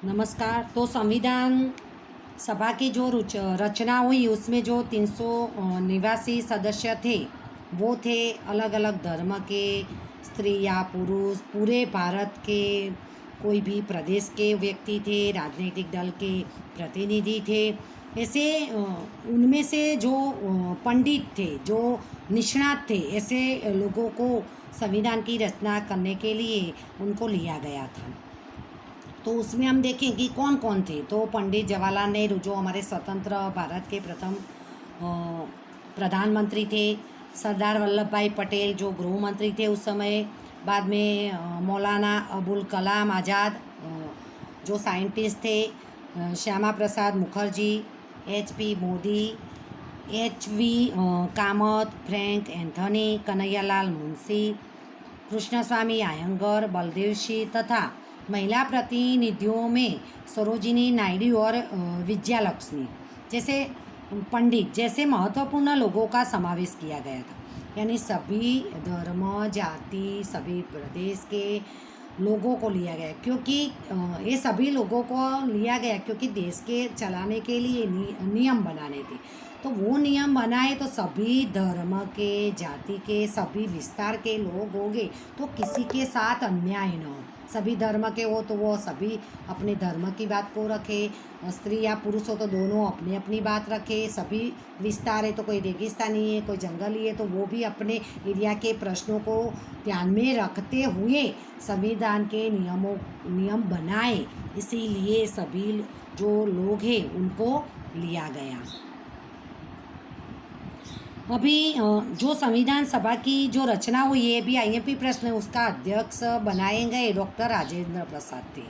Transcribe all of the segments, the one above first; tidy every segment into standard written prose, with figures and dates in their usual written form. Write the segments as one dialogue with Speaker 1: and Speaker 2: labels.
Speaker 1: नमस्कार। तो संविधान सभा की जो रचना हुई उसमें जो 389 सदस्य थे वो थे अलग अलग धर्म के, स्त्री या पुरुष, पूरे भारत के कोई भी प्रदेश के व्यक्ति थे, राजनीतिक दल के प्रतिनिधि थे। ऐसे उनमें से जो पंडित थे, जो निष्णात थे, ऐसे लोगों को संविधान की रचना करने के लिए उनको लिया गया था। तो उसमें हम देखें कि कौन कौन थे। तो पंडित जवाहरलाल नेहरू जो हमारे स्वतंत्र भारत के प्रथम प्रधानमंत्री थे, सरदार वल्लभ भाई पटेल जो गृह मंत्री थे उस समय, बाद में मौलाना अबुल कलाम आज़ाद जो साइंटिस्ट थे, श्यामा प्रसाद मुखर्जी, HP मोदी, HV कामत, फ्रैंक एंथनी, कन्हैयालाल मुंशी, कृष्णस्वामी आयंगर, बलदेव सिंह तथा महिला प्रतिनिधियों में सरोजिनी नायडू और विजयालक्ष्मी जैसे पंडित जैसे महत्वपूर्ण लोगों का समावेश किया गया था। यानी सभी धर्म, जाति, सभी प्रदेश के लोगों को लिया गया, क्योंकि ये सभी लोगों को लिया गया क्योंकि देश के चलाने के लिए नियम बनाने थे। तो वो नियम बनाए तो सभी धर्म के, जाति के, सभी विस्तार के लोग होंगे तो किसी के साथ अन्याय न हो। सभी धर्म के हो तो वो सभी अपने धर्म की बात को रखे, स्त्री या पुरुष हो तो दोनों अपनी अपनी बात रखे। सभी विस्तार है तो कोई रेगिस्तानी है, कोई जंगली है, तो वो भी अपने एरिया के प्रश्नों को ध्यान में रखते हुए संविधान के नियम बनाए। इसीलिए सभी जो लोग हैं उनको लिया गया। अभी जो संविधान सभा की जो रचना हुई है, भी IMP प्रश्न है, उसका अध्यक्ष बनाए गए डॉक्टर राजेंद्र प्रसाद थे।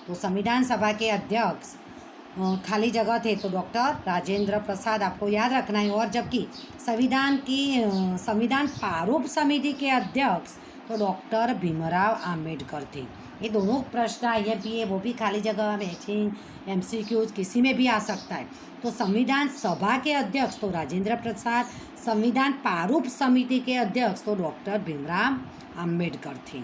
Speaker 1: तो संविधान सभा के अध्यक्ष खाली जगह थे तो डॉक्टर राजेंद्र प्रसाद आपको याद रखना है। और जबकि संविधान प्रारूप समिति के अध्यक्ष तो डॉक्टर भीमराव आम्बेडकर थे। ये दोनों प्रश्न IMP है, वो भी खाली जगह, मैचिंग, MCQs किसी में भी आ सकता है। तो संविधान सभा के अध्यक्ष तो राजेंद्र प्रसाद, संविधान प्रारूप समिति के अध्यक्ष तो डॉक्टर भीमराव आम्बेडकर थे।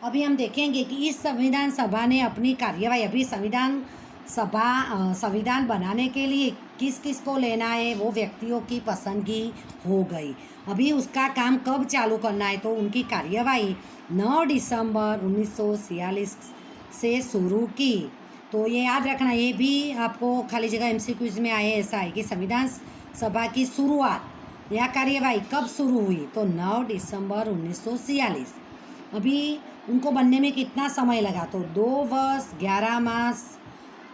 Speaker 1: अभी हम देखेंगे कि इस संविधान सभा ने अपनी कार्यवाही, अभी संविधान बनाने के लिए किस किस को लेना है वो व्यक्तियों की पसंदगी हो गई। अभी उसका काम कब चालू करना है, तो उनकी कार्यवाही 9 दिसंबर 1946 से शुरू की। तो ये याद रखना, ये भी आपको खाली जगह MCQs में आए। ऐसा है कि संविधान सभा की शुरुआत या कार्यवाही कब शुरू हुई, तो 9 दिसंबर 1946। अभी उनको बनने में कितना समय लगा, तो 2 वर्ष 11 मास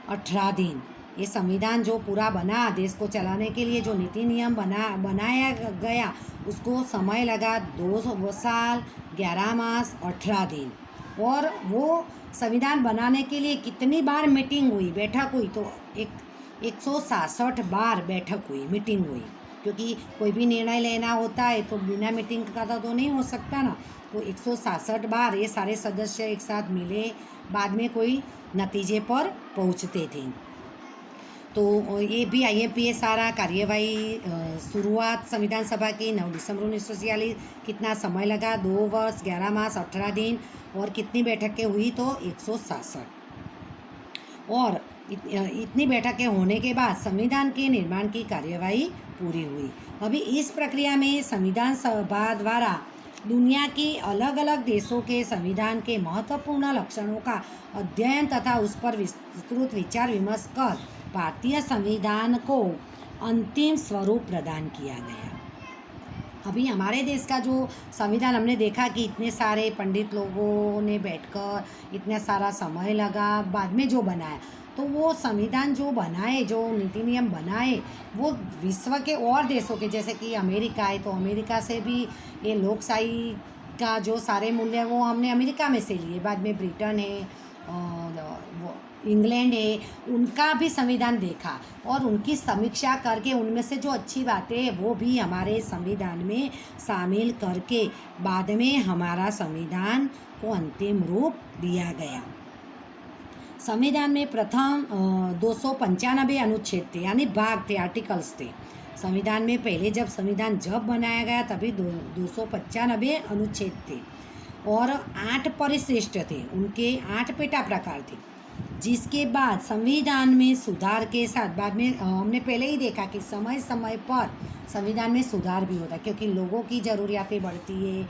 Speaker 1: 18 दिन। ये संविधान जो पूरा बना देश को चलाने के लिए, जो नीति नियम बनाया गया, उसको समय लगा 2 साल 11 मास 18 दिन। और वो संविधान बनाने के लिए कितनी बार मीटिंग हुई, बैठक हुई, तो 166 बार बैठक हुई, मीटिंग हुई। क्योंकि कोई भी निर्णय लेना होता है तो बिना मीटिंग का तो नहीं हो सकता ना। तो 166 बार ये सारे सदस्य एक साथ मिले, बाद में कोई नतीजे पर पहुंचते थे। तो ये भी IMP सारा कार्यवाही शुरुआत संविधान सभा की 9 दिसंबर 1946। कितना समय लगा, 2 वर्ष 11 मास 18 दिन। और कितनी बैठकें हुई, तो 166। और इतनी बैठकें होने के बाद संविधान के निर्माण की कार्यवाही पूरी हुई। अभी इस प्रक्रिया में संविधान सभा द्वारा दुनिया की अलग अलग देशों के संविधान के महत्वपूर्ण लक्षणों का अध्ययन तथा उस पर विस्तृत विचार विमर्श कर भारतीय संविधान को अंतिम स्वरूप प्रदान किया गया। अभी हमारे देश का जो संविधान हमने देखा कि इतने सारे पंडित लोगों ने बैठकर इतना सारा समय लगा, बाद में जो बनाया, तो वो संविधान जो बनाए, जो नीति नियम बनाए, वो विश्व के और देशों के, जैसे कि अमेरिका है तो अमेरिका से भी ये लोकशाही का जो सारे मूल्य वो हमने अमेरिका में से लिए। बाद में ब्रिटेन है, वो इंग्लैंड है, उनका भी संविधान देखा और उनकी समीक्षा करके उनमें से जो अच्छी बातें हैं वो भी हमारे संविधान में शामिल करके बाद में हमारा संविधान को अंतिम रूप दिया गया। संविधान में प्रथम 295 अनुच्छेद थे, यानी भाग थे, आर्टिकल्स थे। संविधान में पहले जब बनाया गया तभी 295 अनुच्छेद थे और 8 परिशिष्ट थे, उनके 8 पेटा प्रकार थे। जिसके बाद संविधान में सुधार के साथ बाद में हमने पहले ही देखा कि समय समय पर संविधान में सुधार भी होता है, क्योंकि लोगों की ज़रूरियातें बढ़ती है,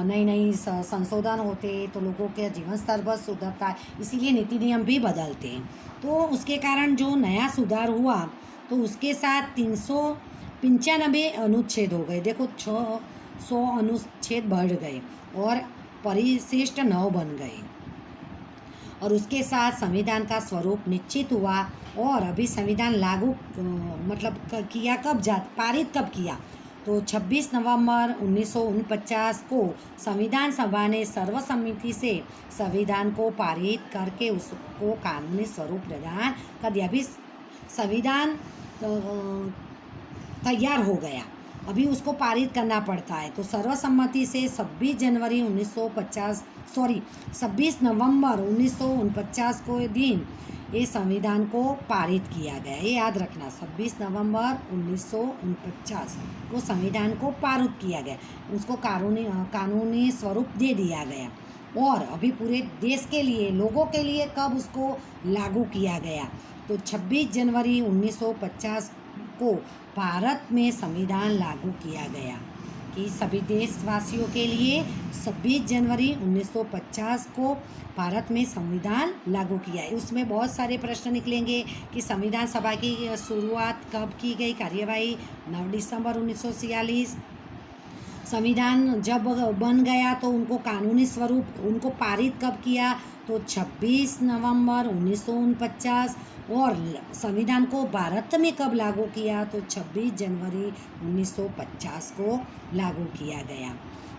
Speaker 1: नई नई संशोधन होते हैं, तो लोगों के जीवन स्तर पर सुधरता है, इसीलिए नीति नियम भी बदलते हैं। तो उसके कारण जो नया सुधार हुआ तो उसके साथ 395 अनुच्छेद हो गए। देखो 600 अनुच्छेद बढ़ गए और परिशिष्ट 9 बन गए, और उसके साथ संविधान का स्वरूप निश्चित हुआ। और अभी संविधान लागू मतलब किया कब पारित कब किया, तो 26 नवंबर 1949 को संविधान सभा ने सर्वसम्मति से संविधान को पारित करके उसको कानूनी स्वरूप प्रदान कर दिया। अभी संविधान तैयार हो गया, अभी उसको पारित करना पड़ता है। तो सर्वसम्मति से 26 नवंबर 1949 को दिन ये संविधान को पारित किया गया। ये याद रखना, 26 नवंबर 1949 को संविधान को पारित किया गया, उसको कानूनी स्वरूप दे दिया गया। और अभी पूरे देश के लिए, लोगों के लिए कब उसको लागू किया गया, तो 26 जनवरी 1950 को भारत में संविधान लागू किया गया कि सभी देशवासियों के लिए 26 जनवरी 1950 को भारत में संविधान लागू किया है। उसमें बहुत सारे प्रश्न निकलेंगे कि संविधान सभा की शुरुआत कब की गई, कार्यवाही 9 दिसंबर 1946। संविधान जब बन गया तो उनको कानूनी स्वरूप उनको पारित कब किया, तो 26 नवंबर 1949। और संविधान को भारत में कब लागू किया, तो 26 जनवरी 1950 को लागू किया गया।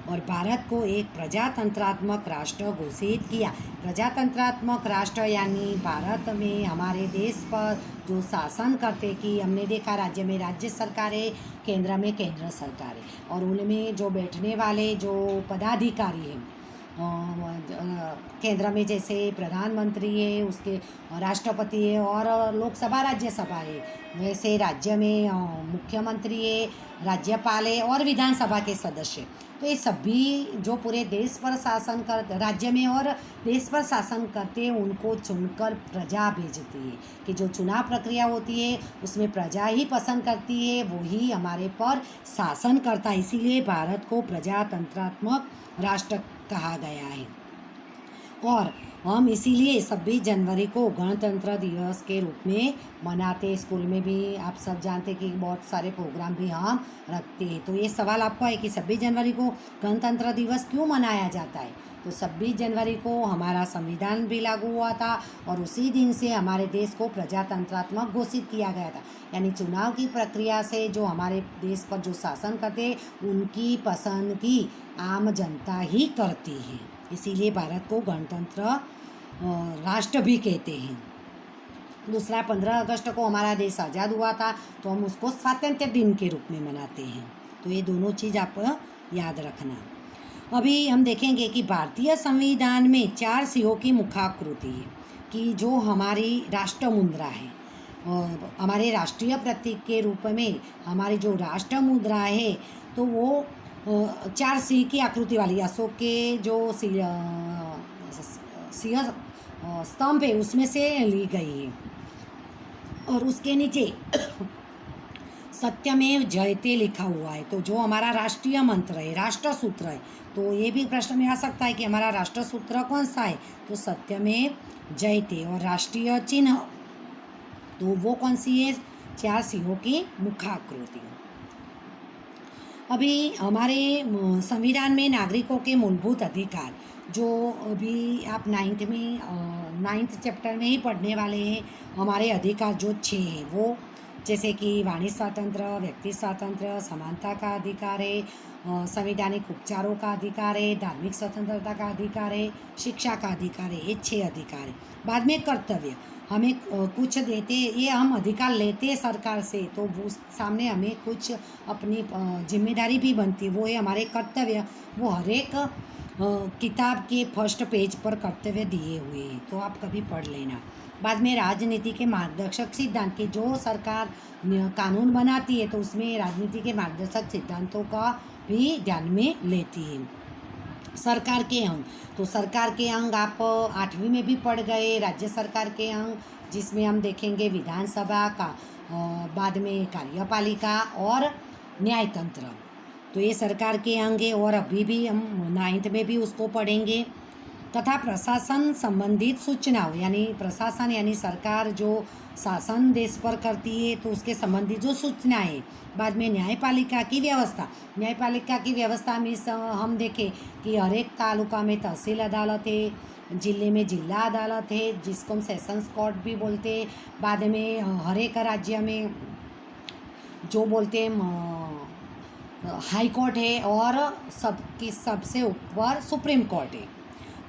Speaker 1: और भारत को एक प्रजातंत्रात्मक राष्ट्र घोषित किया। प्रजातंत्रात्मक राष्ट्र यानी भारत में हमारे देश पर जो शासन करते, कि हमने देखा राज्य में राज्य सरकार है, केंद्र में केंद्र सरकार है, और उनमें जो बैठने वाले जो पदाधिकारी हैं केंद्र में जैसे प्रधानमंत्री है, उसके राष्ट्रपति है, और लोकसभा राज्यसभा है, वैसे राज्य में मुख्यमंत्री है, राज्यपाल है, और विधानसभा के सदस्य। तो ये सभी जो पूरे देश पर शासन कर राज्य में और देश पर शासन करते हैं, उनको चुनकर प्रजा भेजती है, कि जो चुनाव प्रक्रिया होती है उसमें प्रजा ही पसंद करती है, वही हमारे पर शासन करता है। इसीलिए भारत को प्रजातंत्रात्मक राष्ट्र कहा गया है। और हम इसीलिए 26 जनवरी को गणतंत्र दिवस के रूप में मनाते। स्कूल में भी आप सब जानते कि बहुत सारे प्रोग्राम भी हम रखते हैं। तो ये सवाल आपको है कि 26 जनवरी को गणतंत्र दिवस क्यों मनाया जाता है, तो 26 जनवरी को हमारा संविधान भी लागू हुआ था, और उसी दिन से हमारे देश को प्रजातंत्रात्मक घोषित किया गया था। यानी चुनाव की प्रक्रिया से जो हमारे देश पर जो शासन करते, उनकी पसंद की आम जनता ही करती है। इसीलिए भारत को गणतंत्र राष्ट्र भी कहते हैं। दूसरा, 15 अगस्त को हमारा देश आज़ाद हुआ था, तो हम उसको स्वातंत्र्य दिन के रूप में मनाते हैं। तो ये दोनों चीज़ आप याद रखना। अभी हम देखेंगे कि भारतीय संविधान में 4 सिंहों की मुखाकृति है, कि जो हमारी राष्ट्र मुद्रा है, और हमारे राष्ट्रीय प्रतीक के रूप में हमारी जो राष्ट्र मुद्रा है, तो वो 4 सिंह की आकृति वाली अशोक के जो सिंह स्तंभ है उसमें से ली गई है। और उसके नीचे सत्यमेव जयते लिखा हुआ है। तो जो हमारा राष्ट्रीय मंत्र है, राष्ट्र सूत्र है, तो ये भी प्रश्न में आ सकता है कि हमारा राष्ट्र सूत्र कौन सा है, तो सत्यमेव जयते। और राष्ट्रीय चिन्ह तो वो कौन सी है, 4 सिंहों की मुखाकृति। अभी हमारे संविधान में नागरिकों के मूलभूत अधिकार, जो अभी आप 9th चैप्टर में ही पढ़ने वाले हैं। हमारे अधिकार जो 6 हैं, वो जैसे कि वाणी स्वातंत्र्य, व्यक्ति स्वातंत्र्य, समानता का अधिकार है, संवैधानिक उपचारों का अधिकार है, धार्मिक स्वतंत्रता का अधिकार है, शिक्षा का अधिकार है। ये 6 अधिकार है। बाद में कर्तव्य, हमें कुछ देते, ये हम अधिकार लेते हैं सरकार से, तो वो सामने हमें कुछ अपनी जिम्मेदारी भी बनती है, वो है हमारे कर्तव्य। वो हर एक किताब के फर्स्ट पेज पर कर्तव्य दिए हुए हैं, तो आप कभी पढ़ लेना। बाद में राजनीति के मार्गदर्शक सिद्धांत, की जो सरकार कानून बनाती है तो उसमें राजनीति के मार्गदर्शक सिद्धांतों का भी ध्यान में लेती है। सरकार के अंग, तो सरकार के अंग आप 8वीं में भी पढ़ गए, राज्य सरकार के अंग जिसमें हम देखेंगे विधानसभा का, बाद में कार्यपालिका और न्यायतंत्र। तो ये सरकार के अंग है और अभी भी हम 9th में भी उसको पढ़ेंगे। तथा प्रशासन संबंधित सूचनाओं, यानी प्रशासन यानी सरकार जो शासन देश पर करती है तो उसके संबंधित जो सूचनाएं। बाद में न्यायपालिका की व्यवस्था, न्यायपालिका की व्यवस्था में हम देखें कि हर एक तालुका में तहसील अदालत है, जिले में जिला अदालत है जिसको हम सेशंस कोर्ट भी बोलते हैं। बाद में हर एक राज्य में जो बोलते हैं हाई कोर्ट है और सबसे ऊपर सुप्रीम कोर्ट है।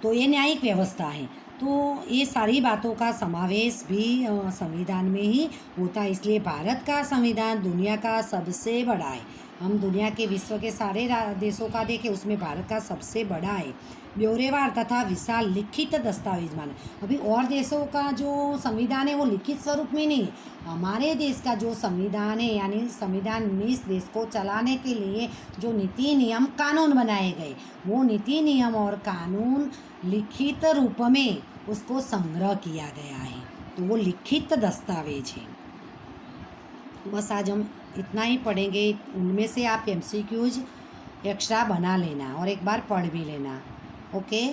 Speaker 1: तो ये न्यायिक व्यवस्था है। तो ये सारी बातों का समावेश भी संविधान में ही होता है, इसलिए भारत का संविधान दुनिया का सबसे बड़ा है। हम दुनिया के विश्व के सारे देशों का देखें, उसमें भारत का सबसे बड़ा है। ब्यौरेवार तथा विशाल लिखित दस्तावेज माना, अभी और देशों का जो संविधान है वो लिखित स्वरूप में नहीं है। हमारे देश का जो संविधान है, यानी संविधान में इस देश को चलाने के लिए जो नीति नियम कानून बनाए गए, वो नीति नियम और कानून लिखित रूप में उसको संग्रह किया गया है, तो वो लिखित दस्तावेज है। बस आज हम इतना ही पढ़ेंगे। उनमें से आप MCQs एक्स्ट्रा बना लेना और एक बार पढ़ भी लेना। ओके।